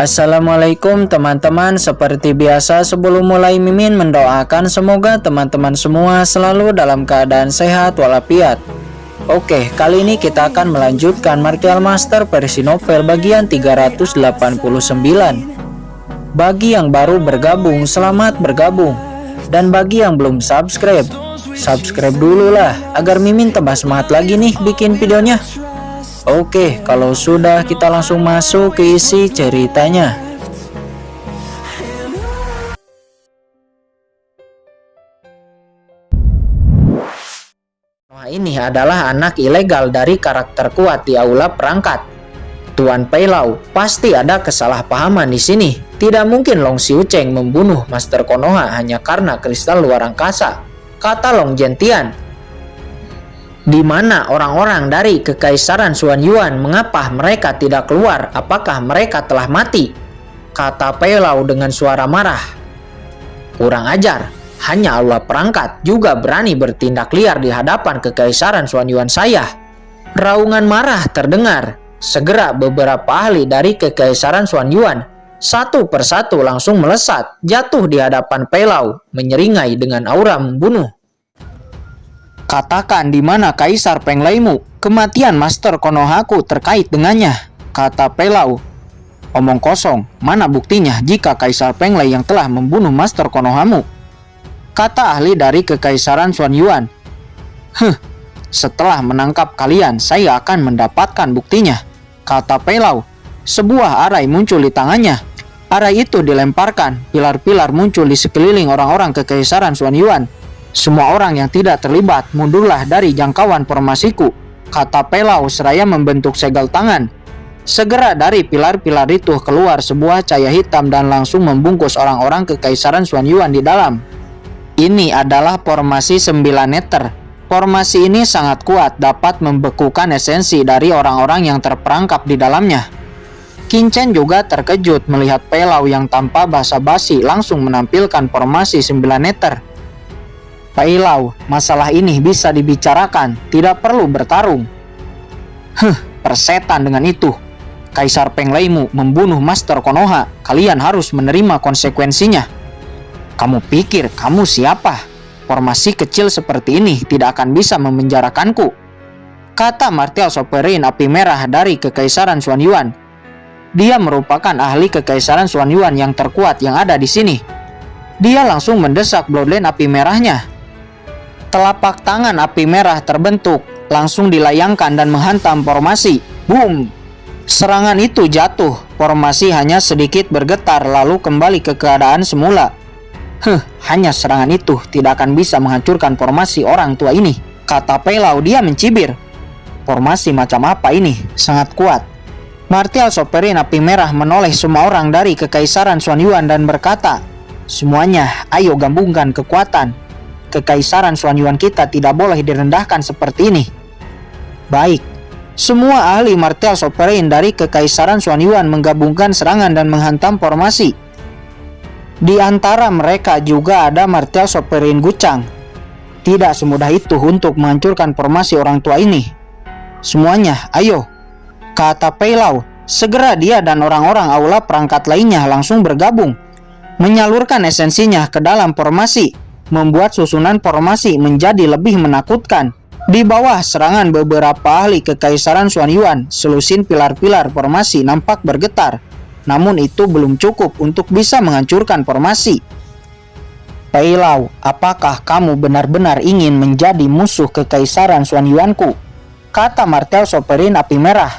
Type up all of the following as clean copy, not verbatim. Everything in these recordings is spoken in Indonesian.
Assalamualaikum teman-teman, seperti biasa sebelum mulai Mimin mendoakan semoga teman-teman semua selalu dalam keadaan sehat walafiat. Oke, kali ini kita akan melanjutkan Martial Master versi novel bagian 389. Bagi yang baru bergabung, selamat bergabung. Dan bagi yang belum subscribe dulu lah agar Mimin tambah semangat lagi nih bikin videonya. Oke, kalau sudah kita langsung masuk ke isi ceritanya. Noah ini adalah anak ilegal dari karakter kuat di aula perangkat. Tuan Peilau, pasti ada kesalahpahaman di sini. Tidak mungkin Long Xiucheng membunuh Master Konoha hanya karena kristal luar angkasa, kata Long Zhentian. Di mana orang-orang dari Kekaisaran Xuanyuan, mengapa mereka tidak keluar? Apakah mereka telah mati? Kata Peilau dengan suara marah. Kurang ajar, hanya aula perangkat juga berani bertindak liar di hadapan Kekaisaran Xuanyuan saya. Raungan marah terdengar. Segera beberapa ahli dari Kekaisaran Xuanyuan satu persatu langsung melesat, jatuh di hadapan Peilau, menyeringai dengan aura membunuh. Katakan di mana Kaisar Penglaimu, kematian Master Konohaku terkait dengannya, kata Peilau. Omong kosong, mana buktinya jika Kaisar Penglai yang telah membunuh Master Konohamu? Kata ahli dari Kekaisaran Xuanyuan. Setelah menangkap kalian, saya akan mendapatkan buktinya, kata Peilau. Sebuah arai muncul di tangannya. Arai itu dilemparkan, pilar-pilar muncul di sekeliling orang-orang Kekaisaran Xuanyuan. Semua orang yang tidak terlibat mundurlah dari jangkauan formasiku, kata Peilau seraya membentuk segel tangan. Segera dari pilar-pilar itu keluar sebuah cahaya hitam dan langsung membungkus orang-orang Kekaisaran Xuanyuan di dalam. Ini adalah formasi 9 meter. Formasi ini sangat kuat, dapat membekukan esensi dari orang-orang yang terperangkap di dalamnya. Qin Chen juga terkejut melihat Peilau yang tanpa basa-basi langsung menampilkan formasi 9 meter. Peilau, masalah ini bisa dibicarakan, tidak perlu bertarung. Persetan dengan itu. Kaisar Penglaimu membunuh Master Konoha, kalian harus menerima konsekuensinya. Kamu pikir kamu siapa? Formasi kecil seperti ini tidak akan bisa memenjarakanku, kata Martial Sovereign Api Merah dari Kekaisaran Xuanyuan. Dia merupakan ahli Kekaisaran Xuanyuan yang terkuat yang ada di sini. Dia langsung mendesak Bloodline Api Merahnya. Telapak tangan api merah terbentuk, langsung dilayangkan dan menghantam formasi. Boom! Serangan itu jatuh, formasi hanya sedikit bergetar lalu kembali ke keadaan semula. Hanya serangan itu tidak akan bisa menghancurkan formasi orang tua ini, kata Peilau. Dia mencibir. Formasi macam apa ini? Sangat kuat. Martial Sovereign Api Merah menoleh semua orang dari Kekaisaran Xuanyuan dan berkata, semuanya, ayo gabungkan kekuatan. Kekaisaran Xuanyuan kita tidak boleh direndahkan seperti ini. Baik, semua ahli Martial Sovereign dari Kekaisaran Xuanyuan menggabungkan serangan dan menghantam formasi. Di antara mereka juga ada Martial Sovereign Gucang. Tidak semudah itu untuk menghancurkan formasi orang tua ini. Semuanya, ayo, kata Peilau. Segera dia dan orang-orang aula perangkat lainnya langsung bergabung, menyalurkan esensinya ke dalam formasi, membuat susunan formasi menjadi lebih menakutkan. Di bawah serangan beberapa ahli Kekaisaran Xuanyuan, selusin pilar-pilar formasi nampak bergetar. Namun itu belum cukup untuk bisa menghancurkan formasi. Peilau, apakah kamu benar-benar ingin menjadi musuh Kekaisaran Xuanyuanku? Kata Martial Sovereign Api Merah.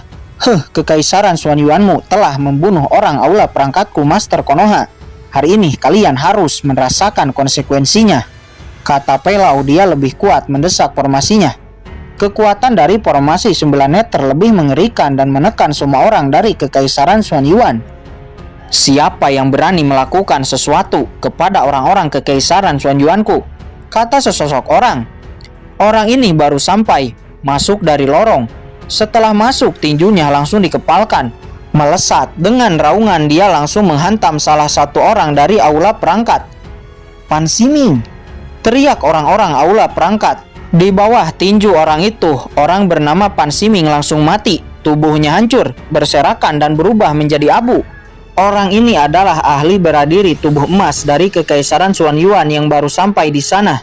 Kekaisaran Xuanyuanmu telah membunuh orang aula perangkatku Master Konoha. Hari ini kalian harus merasakan konsekuensinya, kata Peilau. Dia lebih kuat mendesak formasinya. Kekuatan dari formasi 9 meter lebih mengerikan dan menekan semua orang dari Kekaisaran Xuanyuan. Siapa yang berani melakukan sesuatu kepada orang-orang Kekaisaran Xuanyuanku? Kata sesosok orang. Orang ini baru sampai, masuk dari lorong. Setelah masuk, tinjunya langsung dikepalkan. Melesat dengan raungan, dia langsung menghantam salah satu orang dari aula perangkat. Pan Ximing, teriak orang-orang aula perangkat. Di bawah tinju orang itu, orang bernama Pan Ximing langsung mati. Tubuhnya hancur, berserakan dan berubah menjadi abu. Orang ini adalah ahli bela diri tubuh emas dari Kekaisaran Xuanyuan yang baru sampai di sana.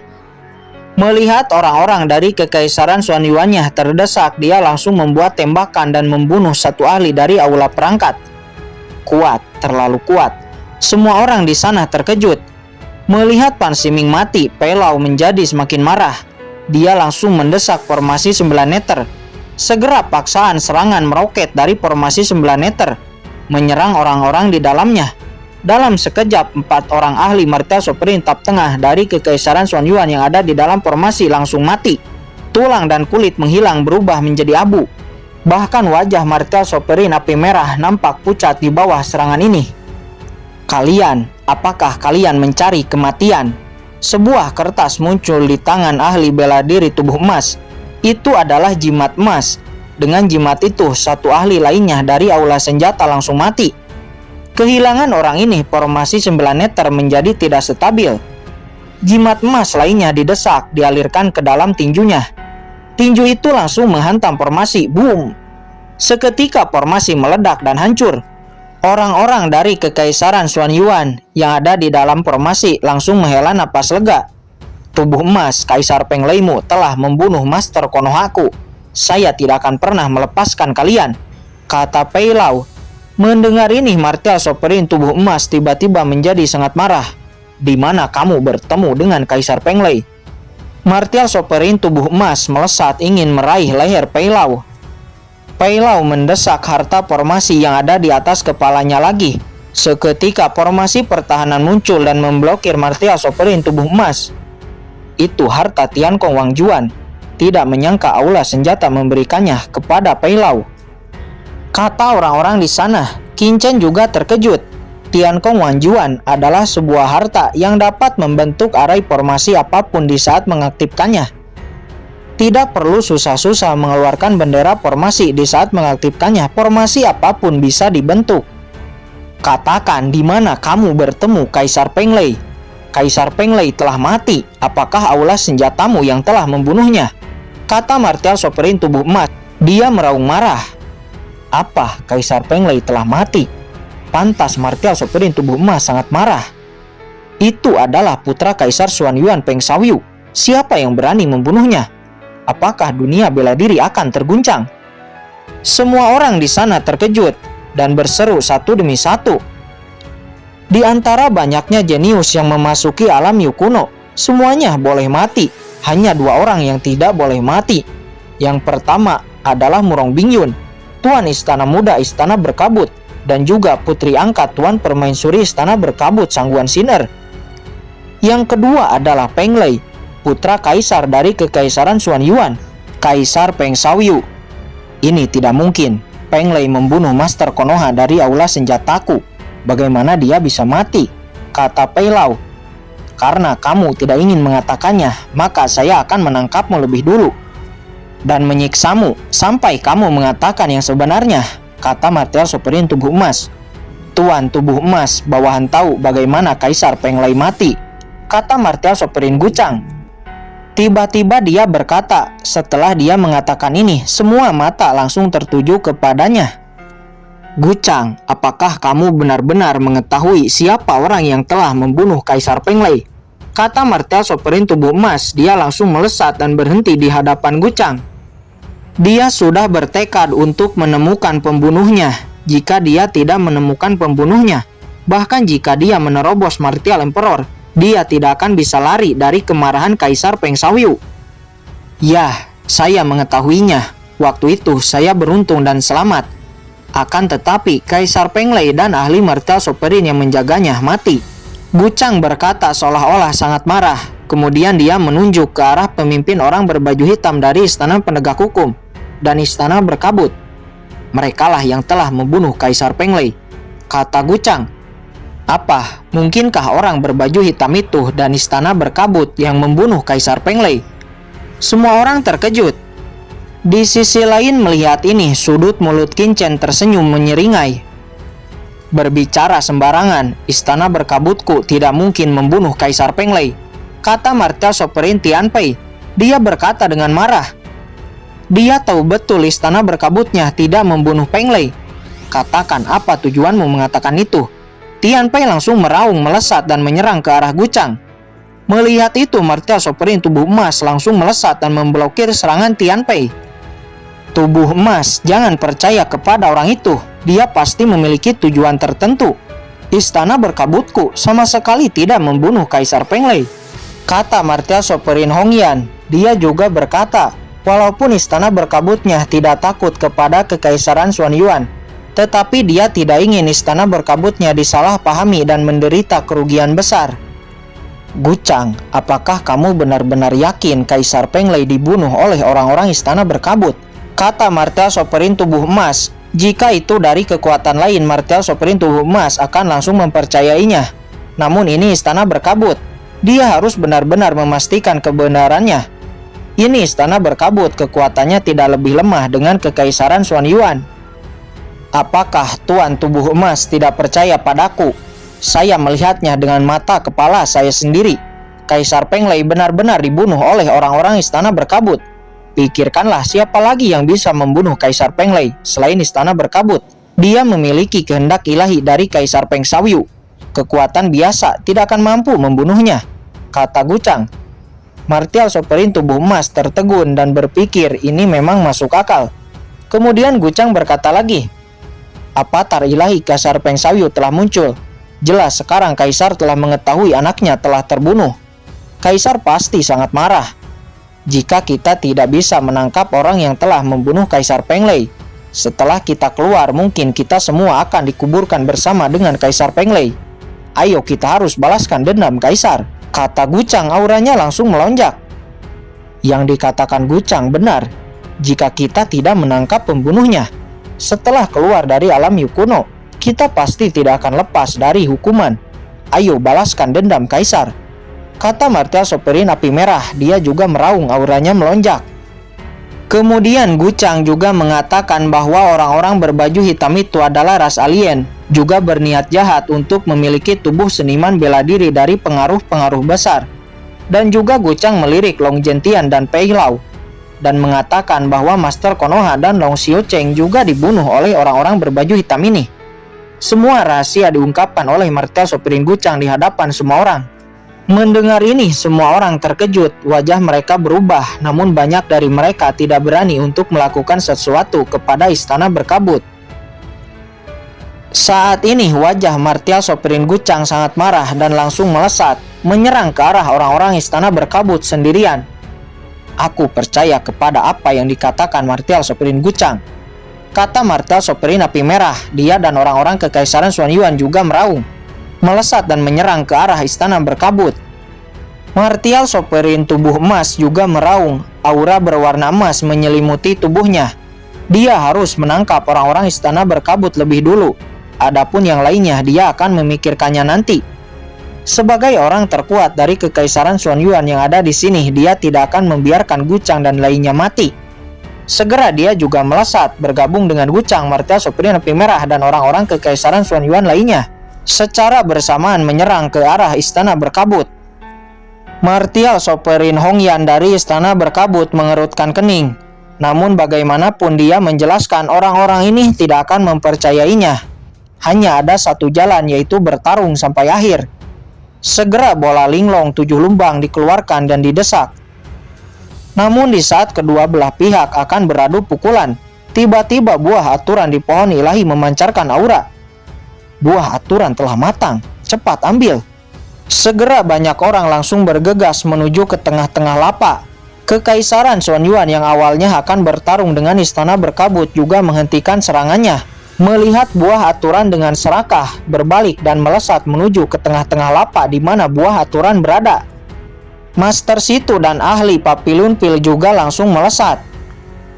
Melihat orang-orang dari Kekaisaran Xuanyuannya terdesak, dia langsung membuat tembakan dan membunuh satu ahli dari aula perangkat. Kuat, terlalu kuat. Semua orang di sana terkejut. Melihat Pan Siming mati, Pei Lau menjadi semakin marah. Dia langsung mendesak formasi 9 meter. Segera paksaan serangan meroket dari formasi 9 meter, menyerang orang-orang di dalamnya. Dalam sekejap, 4 orang ahli martial sovereign tahap tengah dari Kekaisaran Xuanyuan yang ada di dalam formasi langsung mati. Tulang dan kulit menghilang berubah menjadi abu. Bahkan wajah martial sovereign api merah nampak pucat di bawah serangan ini. Kalian, apakah kalian mencari kematian? Sebuah kertas muncul di tangan ahli bela diri tubuh emas. Itu adalah jimat emas. Dengan jimat itu, satu ahli lainnya dari aula senjata langsung mati. Kehilangan orang ini, formasi 9 meter menjadi tidak stabil. Jimat emas lainnya didesak, dialirkan ke dalam tinjunya. Tinju itu langsung menghantam formasi, boom! Seketika formasi meledak dan hancur. Orang-orang dari Kekaisaran Xuanyuan yang ada di dalam formasi langsung menghela napas lega. Tubuh emas Kaisar Peng Leimu telah membunuh Master Konohaku. Saya tidak akan pernah melepaskan kalian, kata Pei Lau. Mendengar ini, martial sovereign tubuh emas tiba-tiba menjadi sangat marah. Di mana kamu bertemu dengan Kaisar Peng Lei? Martial sovereign tubuh emas melesat ingin meraih leher Pei Lau. Pei Lau mendesak harta formasi yang ada di atas kepalanya lagi. Seketika formasi pertahanan muncul dan memblokir martial sovereign tubuh emas. Itu harta Tiankong Wang Juan. Tidak menyangka aula senjata memberikannya kepada Pei Lau. Kata orang-orang di sana, Qin Chen juga terkejut. Tiankong Wang Juan adalah sebuah harta yang dapat membentuk arai formasi apapun di saat mengaktifkannya. Tidak perlu susah-susah mengeluarkan bendera formasi di saat mengaktifkannya. Formasi apapun bisa dibentuk. Katakan di mana kamu bertemu Kaisar Peng Lei. Kaisar Peng Lei telah mati. Apakah aula senjatamu yang telah membunuhnya? Kata martial sovereign tubuh emas. Dia meraung marah. Apa? Kaisar Peng Lei telah mati? Pantas martial sovereign tubuh emas sangat marah. Itu adalah putra Kaisar Xuanyuan Peng Xiaoyu. Siapa yang berani membunuhnya? Apakah dunia bela diri akan terguncang? Semua orang di sana terkejut dan berseru satu demi satu. Di antara banyaknya jenius yang memasuki alam Yu kuno, semuanya boleh mati. Hanya 2 orang yang tidak boleh mati. Yang pertama adalah Murong Bingyun, Tuan Istana Muda Istana Berkabut, dan juga putri angkat Tuan Permaisuri Istana Berkabut Sangguan Siner. Yang kedua adalah Peng Lei, putra kaisar dari Kekaisaran Xuanyuan, Kaisar Peng Xiaoyu. Ini tidak mungkin. Peng Lei membunuh Master Konoha dari aula senjataku. Bagaimana dia bisa mati? Kata Pei Lau. Karena kamu tidak ingin mengatakannya, maka saya akan menangkapmu lebih dulu dan menyiksamu sampai kamu mengatakan yang sebenarnya, kata martial sovereign tubuh emas. Tuan tubuh emas, bawahan tahu bagaimana Kaisar Peng Lei mati, kata martial sovereign Gucang. Tiba-tiba dia berkata, setelah dia mengatakan ini, semua mata langsung tertuju kepadanya. Gucang, apakah kamu benar-benar mengetahui siapa orang yang telah membunuh Kaisar Peng Lei? Kata martial sovereign tubuh emas. Dia langsung melesat dan berhenti di hadapan Gucang. Dia sudah bertekad untuk menemukan pembunuhnya. Jika dia tidak menemukan pembunuhnya, bahkan jika dia menerobos martial emperor, dia tidak akan bisa lari dari kemarahan Kaisar Peng Xiaoyu. Ya, saya mengetahuinya. Waktu itu saya beruntung dan selamat. Akan tetapi Kaisar Peng Lei dan ahli martial sovereign yang menjaganya mati. Gucang berkata seolah-olah sangat marah. Kemudian dia menunjuk ke arah pemimpin orang berbaju hitam dari Istana Penegak Hukum dan Istana Berkabut. Merekalah yang telah membunuh Kaisar Peng Lei, kata Gucang. Apa? Mungkinkah orang berbaju hitam itu dan Istana Berkabut yang membunuh Kaisar Peng Lei? Semua orang terkejut. Di sisi lain melihat ini, sudut mulut Qin Chen tersenyum menyeringai. Berbicara sembarangan, Istana Berkabutku tidak mungkin membunuh Kaisar Peng Lei, kata martial sovereign Tian Pei. Dia berkata dengan marah. Dia tahu betul Istana Berkabutnya tidak membunuh Peng Lei. Katakan apa tujuanmu mengatakan itu? Tian Pei langsung meraung, melesat dan menyerang ke arah Gucang. Melihat itu, martial sovereign tubuh emas langsung melesat dan memblokir serangan Tian Pei. Tubuh emas, jangan percaya kepada orang itu. Dia pasti memiliki tujuan tertentu. Istana berkabutku sama sekali tidak membunuh Kaisar Peng Lei, kata martial sovereign Hongyan. Dia juga berkata, walaupun istana berkabutnya tidak takut kepada kekaisaran Xuan Yuan, tetapi dia tidak ingin istana berkabutnya disalahpahami dan menderita kerugian besar. Gucang, apakah kamu benar-benar yakin Kaisar Peng Lei dibunuh oleh orang-orang istana berkabut? Kata martial sovereign tubuh emas. Jika itu dari kekuatan lain, martial sovereign tubuh emas akan langsung mempercayainya. Namun ini istana berkabut. Dia harus benar-benar memastikan kebenarannya. Ini istana berkabut, kekuatannya tidak lebih lemah dengan kekaisaran Xuan Yuan. Apakah Tuan tubuh emas tidak percaya padaku? Saya melihatnya dengan mata kepala saya sendiri. Kaisar Peng Lei benar-benar dibunuh oleh orang-orang istana berkabut. Pikirkanlah siapa lagi yang bisa membunuh Kaisar Peng Lei selain istana berkabut. Dia memiliki kehendak ilahi dari Kaisar Peng Shaoyu. Kekuatan biasa tidak akan mampu membunuhnya, kata Gucang. Martial sovereign tubuh emas tertegun dan berpikir ini memang masuk akal. Kemudian Gucang berkata lagi, Avatar ilahi Kaisar Peng Shaoyu telah muncul. Jelas sekarang Kaisar telah mengetahui anaknya telah terbunuh. Kaisar pasti sangat marah. Jika kita tidak bisa menangkap orang yang telah membunuh Kaisar Peng Lei, setelah kita keluar mungkin kita semua akan dikuburkan bersama dengan Kaisar Peng Lei. Ayo kita harus balaskan dendam Kaisar, kata Gucang. Auranya langsung melonjak. Yang dikatakan Gucang benar. Jika kita tidak menangkap pembunuhnya setelah keluar dari alam Yu kuno, kita pasti tidak akan lepas dari hukuman. Ayo balaskan dendam Kaisar, kata martial sovereign api merah. Dia juga meraung, auranya melonjak. Kemudian Gucang juga mengatakan bahwa orang-orang berbaju hitam itu adalah ras alien, juga berniat jahat untuk memiliki tubuh seniman bela diri dari pengaruh-pengaruh besar. Dan juga Gucang melirik Long Zhentian dan Pei Lao, dan mengatakan bahwa Master Konoha dan Long Xiucheng juga dibunuh oleh orang-orang berbaju hitam ini. Semua rahasia diungkapkan oleh martial sovereign Gucang di hadapan semua orang. Mendengar ini, semua orang terkejut, wajah mereka berubah, namun banyak dari mereka tidak berani untuk melakukan sesuatu kepada istana berkabut. Saat ini wajah martial sovereign Gucang sangat marah dan langsung melesat, menyerang ke arah orang-orang istana berkabut sendirian. Aku percaya kepada apa yang dikatakan martial sovereign Gucang, kata martial sovereign api merah. Dia dan orang-orang kekaisaran Xuan Yuan juga meraung, melesat dan menyerang ke arah istana berkabut. Martial sovereign tubuh emas juga meraung, aura berwarna emas menyelimuti tubuhnya. Dia harus menangkap orang-orang istana berkabut lebih dulu. Adapun yang lainnya dia akan memikirkannya nanti. Sebagai orang terkuat dari kekaisaran Xuan Yuan yang ada di sini, dia tidak akan membiarkan Gucang dan lainnya mati. Segera dia juga melesat, bergabung dengan Gucang, martial sovereign api merah dan orang-orang kekaisaran Xuan Yuan lainnya, secara bersamaan menyerang ke arah istana berkabut. Martial sovereign Hongyan dari istana berkabut mengerutkan kening. Namun bagaimanapun dia menjelaskan, orang-orang ini tidak akan mempercayainya. Hanya ada satu jalan, yaitu bertarung sampai akhir. Segera bola linglong 7 lubang dikeluarkan dan didesak. Namun di saat kedua belah pihak akan beradu pukulan, tiba-tiba buah aturan di pohon ilahi memancarkan aura. Buah aturan telah matang, cepat ambil. Segera banyak orang langsung bergegas menuju ke tengah-tengah lapak. Kekaisaran Xuan Yuan yang awalnya akan bertarung dengan istana berkabut juga menghentikan serangannya. Melihat buah aturan dengan serakah, berbalik dan melesat menuju ke tengah-tengah lapak di mana buah aturan berada. Master Situ dan ahli Papilun Pil juga langsung melesat.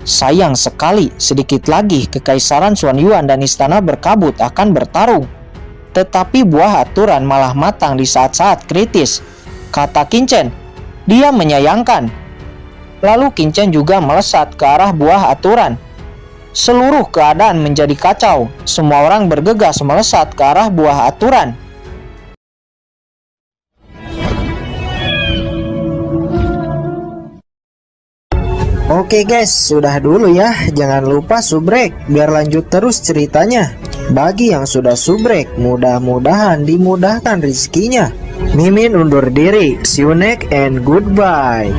Sayang sekali, sedikit lagi kekaisaran Xuan Yuan dan istana berkabut akan bertarung. Tetapi buah aturan malah matang di saat-saat kritis, kata Qin Chen. Dia menyayangkan. Lalu Qin Chen juga melesat ke arah buah aturan. Seluruh keadaan menjadi kacau. Semua orang bergegas melesat ke arah buah aturan. Oke guys, sudah dulu ya. Jangan lupa subrek biar lanjut terus ceritanya. Bagi yang sudah subrek, mudah-mudahan dimudahkan rezekinya. Mimin undur diri. See you next and goodbye.